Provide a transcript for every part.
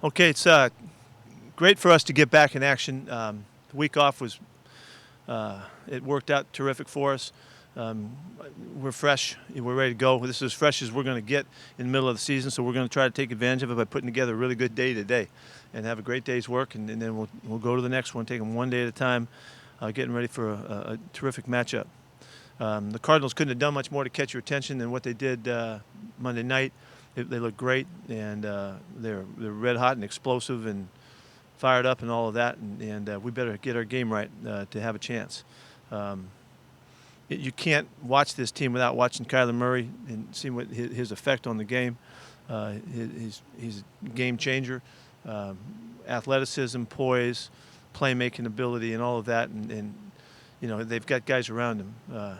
Okay, it's great for us to get back in action. The week off was it worked out terrific for us. Um, we're fresh. We're ready to go. This is as fresh as we're going to get in the middle of the season, so we're going to try to take advantage of it by putting together a really good day today and have a great day's work, and then we'll go to the next one, take them one day at a time, getting ready for a terrific matchup. The Cardinals couldn't have done much more to catch your attention than what they did Monday night. They look great, and they're red hot and explosive and fired up and all of that, and we better get our game right to have a chance. You can't watch this team without watching Kyler Murray and seeing what his effect on the game. He's a game changer. Athleticism, poise, playmaking ability, and all of that, and they've got guys around him.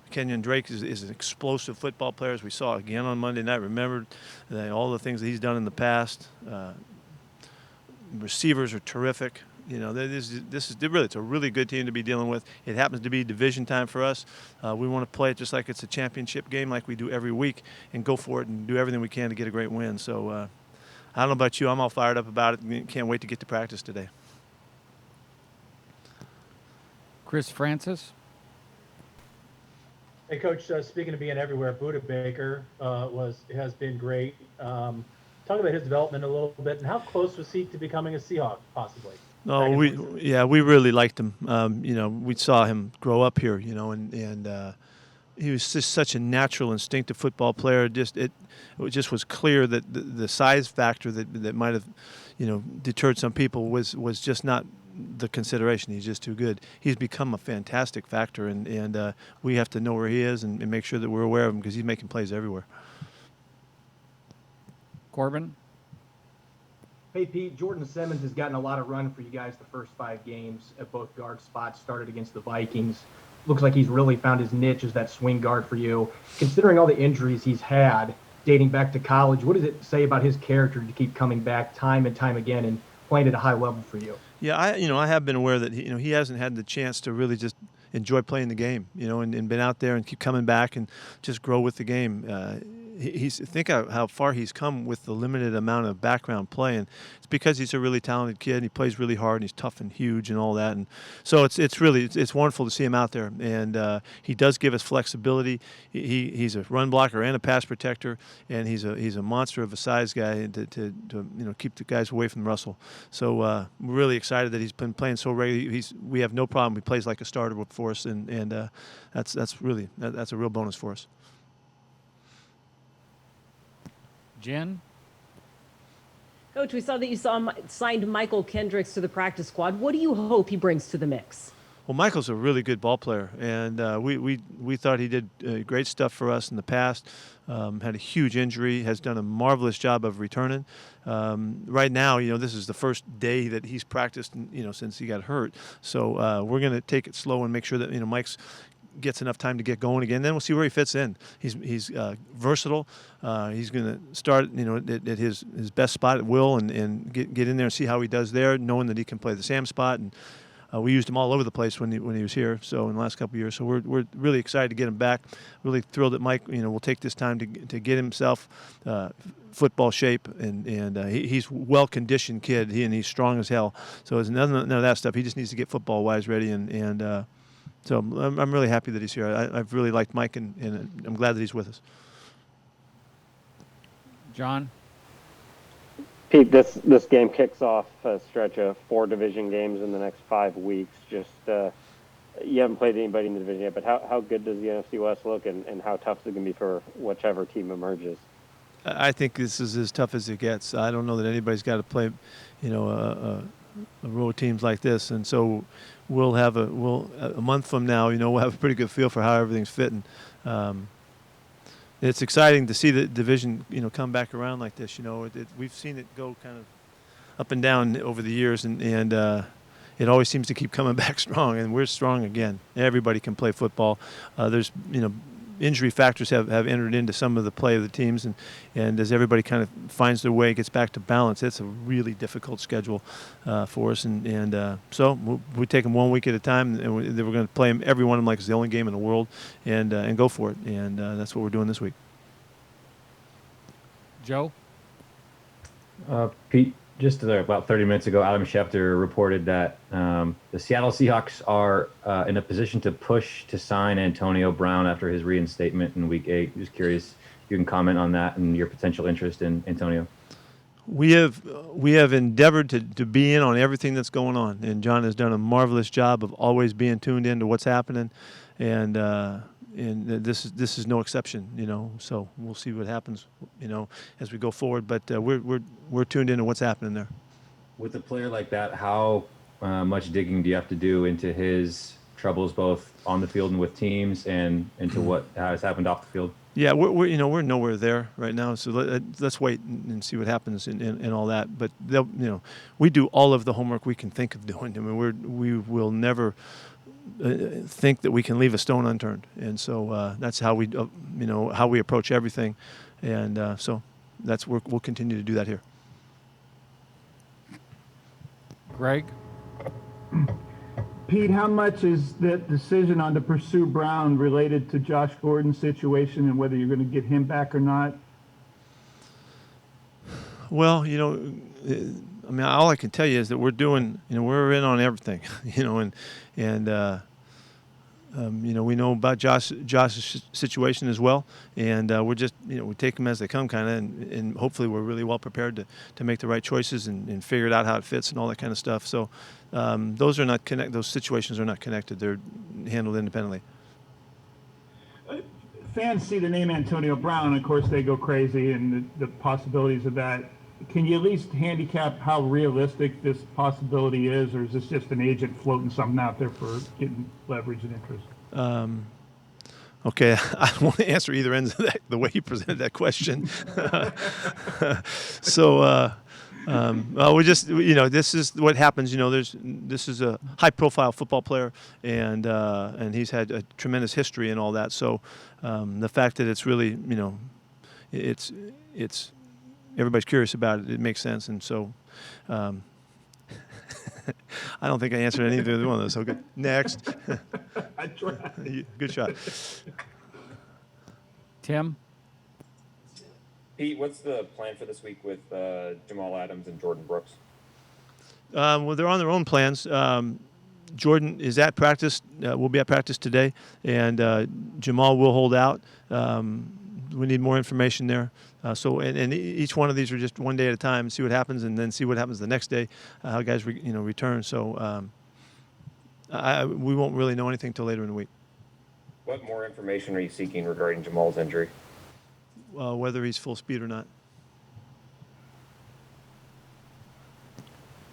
Kenyon Drake is an explosive football player, as we saw again on Monday night. Remembered all the things that he's done in the past. Receivers are terrific. This is really, it's a really good team to be dealing with. It happens to be division time for us. We want to play it just like it's a championship game, like we do every week, and go for it and do everything we can to get a great win. So I don't know about you, I'm all fired up about it. Can't wait to get to practice today. Chris Francis. Hey, Coach, speaking of being everywhere, Buda Baker has been great. Talk about his development a little bit, and how close was he to becoming a Seahawk, possibly? No, we really liked him. We saw him grow up here, and he was just such a natural, instinctive football player. It just was clear that the size factor that might have, deterred some people was just not the consideration. He's just too good. He's become a fantastic factor, and we have to know where he is and make sure that we're aware of him because he's making plays everywhere. Corbin. Hey, Pete, Jordan Simmons has gotten a lot of run for you guys the first 5 games at both guard spots, started against the Vikings. Looks like he's really found his niche as that swing guard for you. Considering all the injuries he's had dating back to college, what does it say about his character to keep coming back time and time again and playing at a high level for you? Yeah, I have been aware that he hasn't had the chance to really just enjoy playing the game, and been out there and keep coming back and just grow with the game. Think how far he's come with the limited amount of background play, and it's because he's a really talented kid. And he plays really hard, and he's tough and huge and all that, and so it's really wonderful to see him out there. And he does give us flexibility. He's a run blocker and a pass protector, and he's a monster of a size guy to keep the guys away from Russell. So we're really excited that he's been playing so regularly. We have no problem. He plays like a starter for us, and that's a real bonus for us. Jen? Coach, we saw that you signed Michael Kendricks to the practice squad. What do you hope he brings to the mix? Well, Michael's a really good ball player, and we thought he did great stuff for us in the past. Had a huge injury, has done a marvelous job of returning. Right now, this is the first day that he's practiced, since he got hurt. So we're going to take it slow and make sure that Mike's gets enough time to get going again. Then we'll see where he fits in. He's versatile. He's going to start, at his best spot at will and get in there and see how he does there, knowing that he can play the Sam spot. And we used him all over the place when he was here. So in the last couple of years, so we're really excited to get him back. Really thrilled that Mike, will take this time to get himself football shape, and he's well conditioned kid. He's strong as hell. So it's none of that stuff. He just needs to get football wise ready and. So I'm really happy that he's here. I've really liked Mike, and I'm glad that he's with us. John? Pete, this game kicks off a stretch of 4 division games in the next 5 weeks. Just you haven't played anybody in the division yet, but how good does the NFC West look, and how tough is it going to be for whichever team emerges? I think this is as tough as it gets. I don't know that anybody's got to play, a row of teams like this, and so we'll have a month from now, we'll have a pretty good feel for how everything's fitting. It's exciting to see the division, come back around like this. We've seen it go kind of up and down over the years, and it always seems to keep coming back strong, and we're strong again. Everybody can play football. There's, injury factors have entered into some of the play of the teams, and as everybody kind of finds their way, gets back to balance, it's a really difficult schedule for us, and so we take them 1 week at a time, and we're going to play them, every one of them like it's the only game in the world, and go for it, and that's what we're doing this week. Joe? Pete, just about 30 minutes ago, Adam Schefter reported that the Seattle Seahawks are in a position to push to sign Antonio Brown after his reinstatement in Week 8. Just curious if you can comment on that and your potential interest in Antonio. We have endeavored to be in on everything that's going on, and John has done a marvelous job of always being tuned into what's happening, and this is no exception, So we'll see what happens, as we go forward. But we're tuned into what's happening there. With a player like that, how much digging do you have to do into his troubles, both on the field and with teams, and into what has happened off the field? Yeah, we're nowhere there right now. So let's wait and see what happens and all that. But we do all of the homework we can think of doing. I mean, we will never think that we can leave a stone unturned, and so that's how we how we approach everything, and so we'll continue to do that here. Greg? Pete, how much is that decision on to pursue Brown related to Josh Gordon's situation and whether you're going to get him back or not? Well, I mean, all I can tell you is that we're doing, we're in on everything, we know about Josh's situation as well, and we're just, we take them as they come, kind of, and hopefully we're really well prepared to make the right choices and figure it out how it fits and all that kind of stuff. So those are not those situations are not connected; they're handled independently. Fans see the name Antonio Brown, and of course they go crazy, and the possibilities of that. Can you at least handicap how realistic this possibility is, or is this just an agent floating something out there for getting leverage and interest? Okay, I don't want to answer either end of that, the way you presented that question. So, we just, this is what happens. This is a high-profile football player, and he's had a tremendous history and all that. So, the fact that it's really, it's everybody's curious about it. It makes sense, and so I don't think I answered any of one of those. So good. Next. I tried. Good shot. Tim? Pete, what's the plan for this week with Jamal Adams and Jordan Brooks? Well, they're on their own plans. Jordan is at practice. Will be at practice today, and Jamal will hold out. We need more information there. So each one of these are just one day at a time, see what happens, and then see what happens the next day, how guys return. So we won't really know anything till later in the week. What more information are you seeking regarding Jamal's injury? Whether he's full speed or not.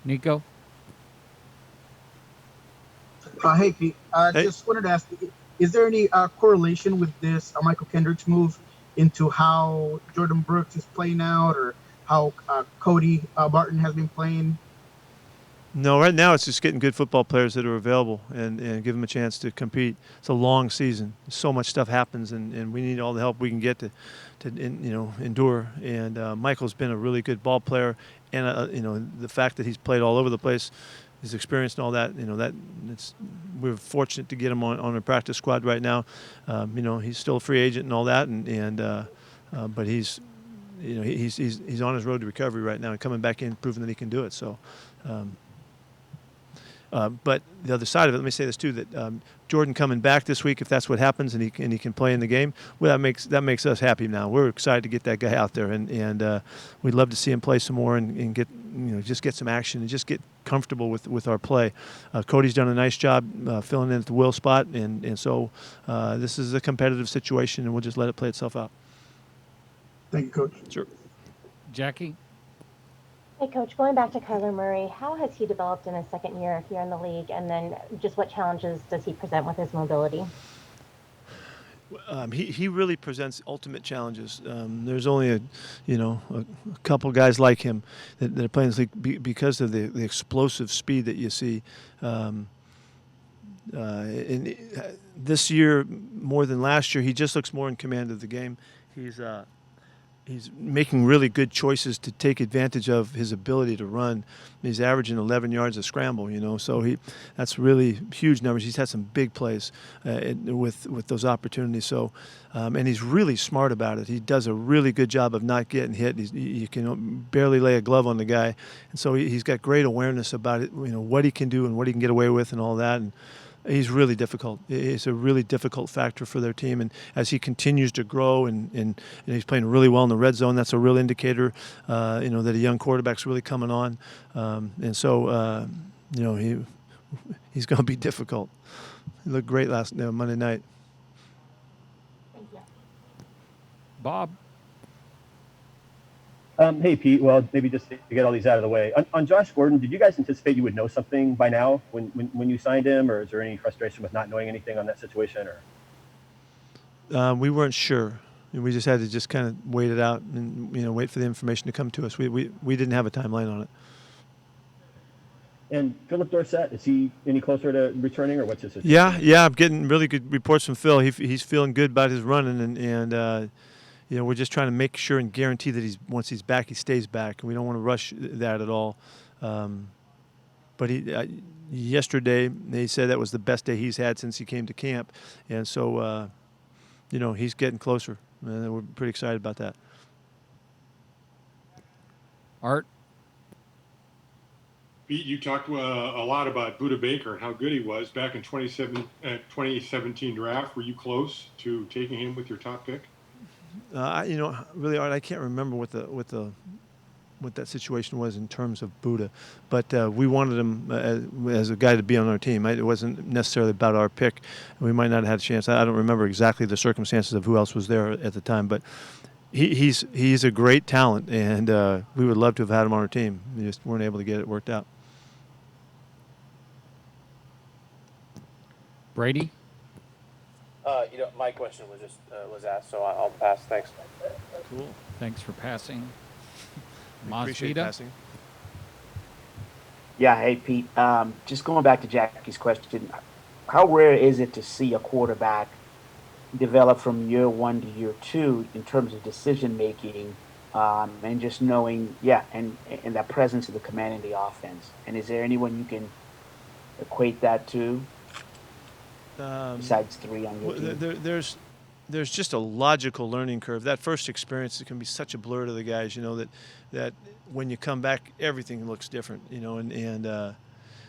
Nico? Hey, Pete. Hey. Just wanted to ask, is there any correlation with this Michael Kendricks move into how Jordan Brooks is playing out, or how Cody Barton has been playing? No, right now it's just getting good football players that are available and give them a chance to compete. It's a long season. So much stuff happens, and we need all the help we can get to endure. And Michael's been a really good ball player, and the fact that he's played all over the place, his experience and all that, we're fortunate to get him on a practice squad right now. He's still a free agent and all that, but he's on his road to recovery right now and coming back in, proving that he can do it. So. But the other side of it, let me say this too: that Jordan coming back this week, if that's what happens, and he can play in the game, well, that makes us happy. Now we're excited to get that guy out there, and we'd love to see him play some more and get just get some action and just get comfortable with our play. Cody's done a nice job filling in at the will spot, and so this is a competitive situation, and we'll just let it play itself out. Thank you, Coach. Sure. Jackie? Hey, Coach, going back to Kyler Murray, how has he developed in his second year here in the league? And then just what challenges does he present with his mobility? He really presents ultimate challenges. There's only a couple guys like him that are playing this league because of the explosive speed that you see. This year, more than last year, he just looks more in command of the game. He's he's making really good choices to take advantage of his ability to run. He's averaging 11 yards a scramble, so that's really huge numbers. He's had some big plays with those opportunities. So, and he's really smart about it. He does a really good job of not getting hit. You can barely lay a glove on the guy, and so he's got great awareness about it. What he can do and what he can get away with and all that. And he's really difficult. It's a really difficult factor for their team. And as he continues to grow and he's playing really well in the red zone, that's a real indicator, that a young quarterback's really coming on. And so, he's going to be difficult. He looked great last Monday night. Bob. Hey, Pete. Well, maybe just to get all these out of the way. On Josh Gordon, did you guys anticipate you would know something by now when you signed him, or is there any frustration with not knowing anything on that situation? Or we weren't sure. We just had to just kind of wait it out and wait for the information to come to us. We didn't have a timeline on it. And Philip Dorsett, is he any closer to returning, or what's his situation? Yeah. I'm getting really good reports from Phil. He's feeling good about his running, and we're just trying to make sure and guarantee that once he's back, he stays back, and we don't want to rush that at all. But yesterday they said that was the best day he's had since he came to camp, and so he's getting closer, and we're pretty excited about that. Art. Pete, you talked a lot about Budda Baker and how good he was back in 2017 draft. Were you close to taking him with your top pick? Really, Art, I can't remember what that situation was in terms of Budda, but we wanted him as a guy to be on our team. It wasn't necessarily about our pick. We might not have had a chance. I don't remember exactly the circumstances of who else was there at the time, but he's a great talent, and we would love to have had him on our team. We just weren't able to get it worked out. Brady. My question was asked, so I'll pass. Thanks. Cool. Thanks for passing. Appreciate passing. Yeah. Hey, Pete. Just going back to Jackie's question, how rare is it to see a quarterback develop from year one to year two in terms of decision making, and just knowing, and that presence of the command in the offense? And is there anyone you can equate that to? Besides three on your team? There's just a logical learning curve. That first experience, it can be such a blur to the guys, that when you come back, everything looks different, and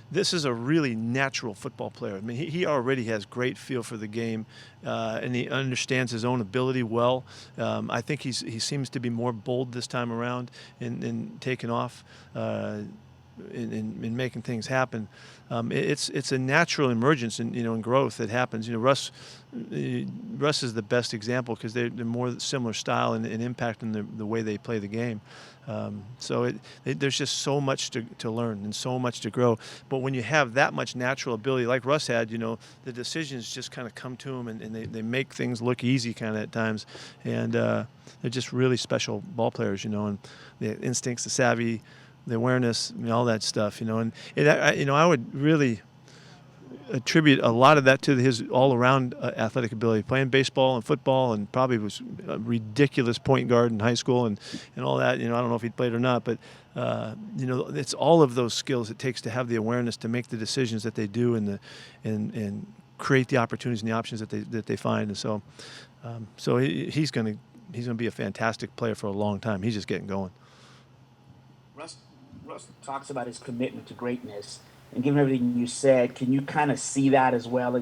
this is a really natural football player. I mean, he already has great feel for the game, and he understands his own ability well. I think he seems to be more bold this time around in taking off, in making things happen. It's a natural emergence in growth that happens. Russ is the best example because they're more similar style and impact in the way they play the game. So there's just so much to learn and so much to grow. But when you have that much natural ability like Russ had, the decisions just kind of come to him, and they make things look easy kind of at times. And they're just really special ball players, and the instincts, the savvy, the awareness, all that stuff, and I would really attribute a lot of that to his all-around athletic ability, playing baseball and football, and probably was a ridiculous point guard in high school and all that. I don't know if he played or not, but it's all of those skills it takes to have the awareness to make the decisions that they do and create the opportunities and the options that they find. And so he's going to be a fantastic player for a long time. He's just getting going. Russ talks about his commitment to greatness, and given everything you said, can you kind of see that as well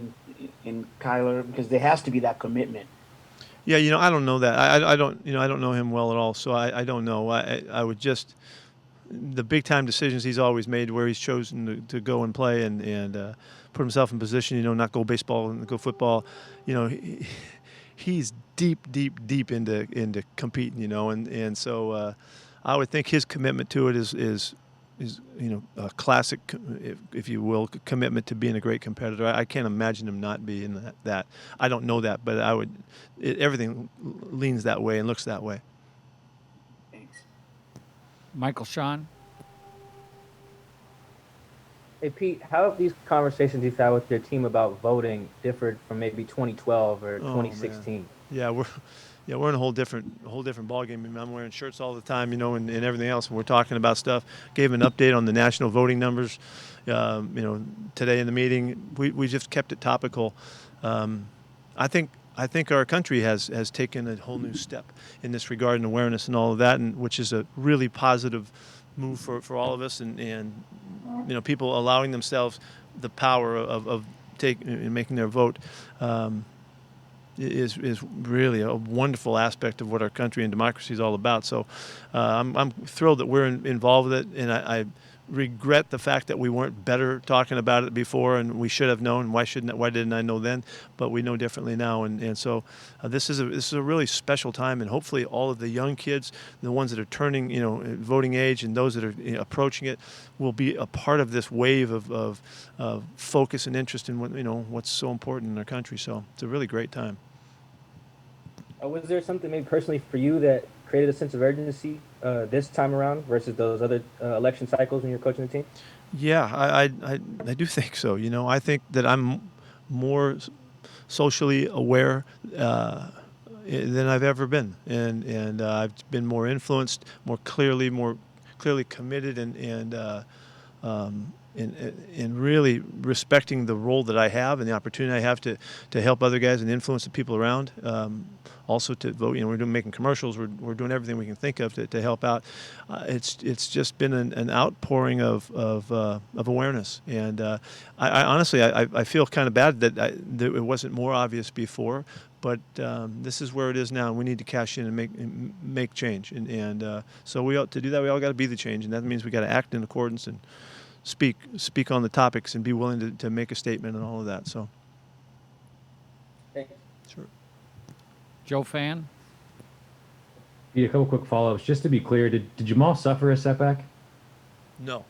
in Kyler? Because there has to be that commitment. Yeah, I don't know that. I don't know him well at all, so I don't know. I would just the big time decisions he's always made, where he's chosen to go and play and put himself in position. Not go baseball and go football. He's deep into competing. And so. I would think his commitment to it is a classic, if you will, commitment to being a great competitor. I can't imagine him not being that. I don't know that, but everything leans that way and looks that way. Thanks. Michael Sean. Hey, Pete, how have these conversations you've had with your team about voting differed from maybe 2012 or 2016? Man. Yeah, Yeah, we're in a whole different ball game. I mean, I'm wearing shirts all the time, and everything else. And we're talking about stuff. Gave an update on the national voting numbers, today in the meeting. We just kept it topical. I think our country has taken a whole new step in this regard and awareness and all of that, and which is a really positive move for all of us, and people allowing themselves the power of making their vote. Is really a wonderful aspect of what our country and democracy is all about. So I'm thrilled that we're involved with it, and I regret the fact that we weren't better talking about it before, and we should have known. Why didn't I know then? But we know differently now, and so this is a really special time, and hopefully all of the young kids, the ones that are turning voting age, and those that are approaching it, will be a part of this wave of focus and interest in what's so important in our country. So it's a really great time. Was there something maybe personally for you that created a sense of urgency this time around versus those other election cycles when you're coaching the team? Yeah, I do think so. I think that I'm more socially aware than I've ever been, and I've been more influenced, more clearly committed, and really respecting the role that I have and the opportunity I have to help other guys and influence the people around. Also to vote, we're making commercials. We're doing everything we can think of to help out. It's just been an outpouring of awareness, and I honestly I feel kind of bad that it wasn't more obvious before. But this is where it is now. We need to cash in and make change, and so to do that, we all got to be the change, and that means we got to act in accordance and speak on the topics and be willing to make a statement and all of that. So. Thanks. Sure. Joe Fan. Pete, a couple quick follow-ups. Just to be clear, did Jamal suffer a setback? No.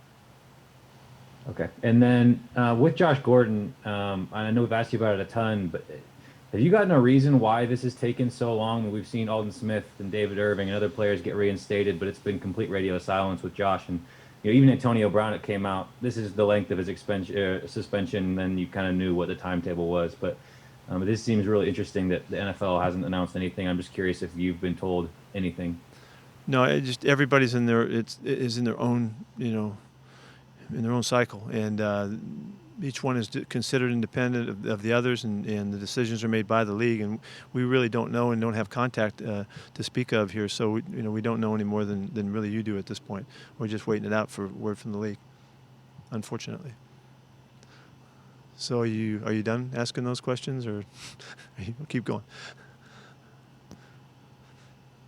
Okay. And then with Josh Gordon, I know we've asked you about it a ton, but have you gotten a reason why this has taken so long? We've seen Alden Smith and David Irving and other players get reinstated, but it's been complete radio silence with Josh. And even Antonio Brown, it came out, this is the length of his suspension, and then you kind of knew what the timetable was. But this seems really interesting that the NFL hasn't announced anything. I'm just curious if you've been told anything. No, everybody's in their own, in their own cycle, and each one is considered independent of the others, and the decisions are made by the league, and we really don't know and don't have contact to speak of here. So we don't know any more than really you do at this point. We're just waiting it out for word from the league, unfortunately. So are you done asking those questions, or keep going?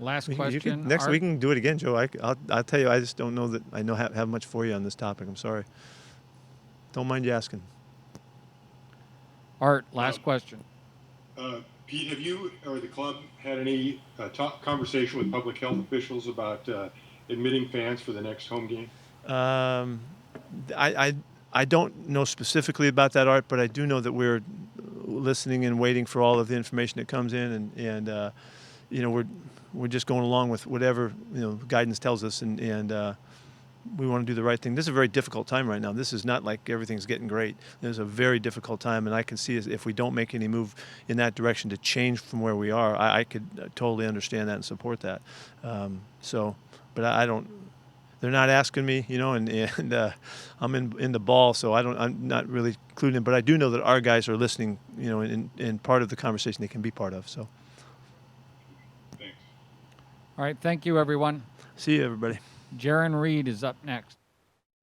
Last question. Next we can do it again, Joe. I'll tell you, I just don't know that I have much for you on this topic. I'm sorry. Don't mind you asking. Art, last question. Pete, have you or the club had any conversation with public health officials about admitting fans for the next home game? I don't know specifically about that, Art, but I do know that we're listening and waiting for all of the information that comes in, and we're just going along with whatever guidance tells us, and we want to do the right thing. This is a very difficult time right now. This is not like everything's getting great. There's a very difficult time, and I can see if we don't make any move in that direction to change from where we are, I could totally understand that and support that. But I don't. They're not asking me, and I'm in the ball, so I'm not really clued in. But I do know that our guys are listening, and part of the conversation they can be part of. So. Thanks. All right. Thank you, everyone. See you, everybody. Jaron Reed is up next.